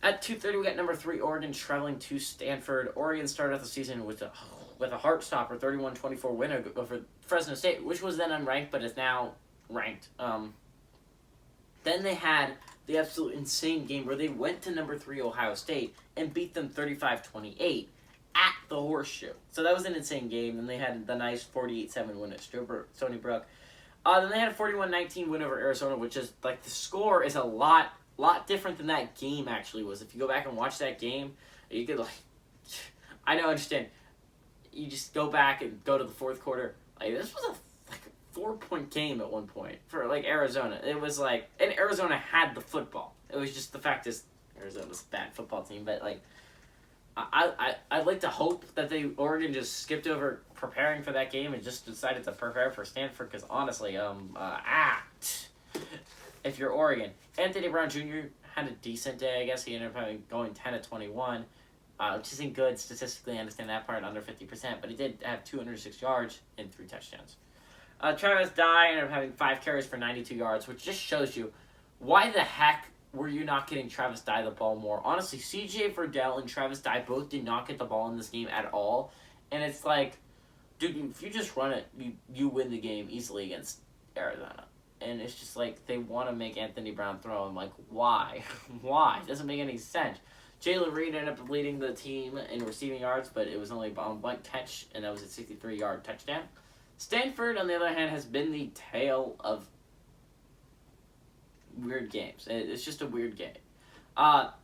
At 2:30, we got number 3 Oregon traveling to Stanford. Oregon started out the season with a heart stopper 31-24 win over Fresno State, which was then unranked but is now ranked. Then they had the absolute insane game where they went to number 3 Ohio State and beat them 35-28 at the Horseshoe. So that was an insane game. Then they had the nice 48-7 win at Stony Brook. Then they had a 41-19 win over Arizona, which is like the score is a lot different than that game actually was. If you go back and watch that game, you could I don't understand. You just go back and go to the fourth quarter. Like this was a 4-point game at one point for Arizona. It was and Arizona had the football. It was just the fact is Arizona's a bad football team, but I'd like to hope that Oregon just skipped over preparing for that game and just decided to prepare for Stanford because honestly, if you're Oregon, Anthony Brown Jr. had a decent day. I guess he ended up going 10-21, which isn't good statistically. I understand that part, under 50%, but he did have 206 yards and 3 touchdowns. Travis Dye ended up having 5 carries for 92 yards, which just shows you why the heck were you not getting Travis Dye the ball more? Honestly, C.J. Verdell and Travis Dye both did not get the ball in this game at all. And it's like, dude, if you just run it, you win the game easily against Arizona. And it's just like they want to make Anthony Brown throw. I'm like, why? Why? It doesn't make any sense. Jalen Reed ended up leading the team in receiving yards, but it was only on 1 catch, and that was a 63-yard touchdown. Stanford, on the other hand, has been the tale of weird games. It's just a weird game.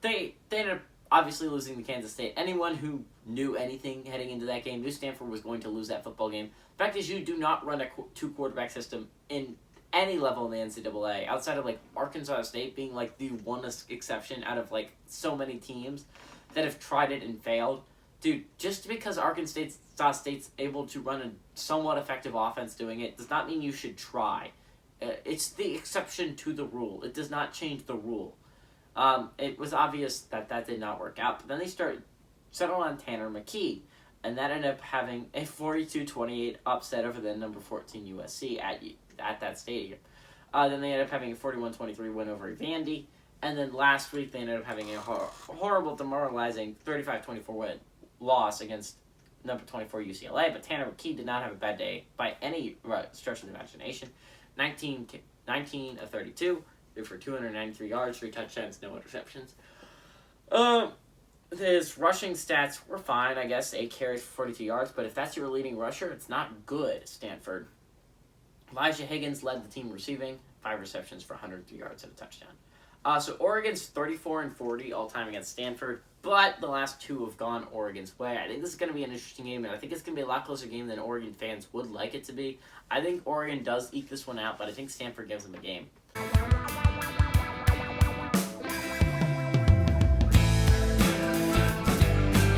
They ended up obviously losing to Kansas State. Anyone who knew anything heading into that game knew Stanford was going to lose that football game. The fact is, you do not run a 2-quarterback system in any level in the NCAA, outside of Arkansas State being the one exception out of so many teams that have tried it and failed. Dude, just because Arkansas State's able to run a somewhat effective offense doing it does not mean you should try. It's the exception to the rule. It does not change the rule. It was obvious that did not work out, but then they settled on Tanner McKee, and that ended up having a 42-28 upset over the number 14 USC at that stadium. Then they ended up having a 41-23 win over Vandy, and then last week they ended up having a horrible, demoralizing 35-24 loss against number 24 UCLA, but Tanner McKee did not have a bad day by any stretch of the imagination. 19 of 32, threw for 293 yards, 3 touchdowns, no interceptions. His rushing stats were fine, I guess, 8 carries for 42 yards, but if that's your leading rusher, it's not good, Stanford. Elijah Higgins led the team receiving, 5 receptions for 103 yards and a touchdown. So Oregon's 34-40 all-time against Stanford, but the last 2 have gone Oregon's way. I think this is going to be an interesting game, and I think it's going to be a lot closer game than Oregon fans would like it to be. I think Oregon does eke this one out, but I think Stanford gives them a game.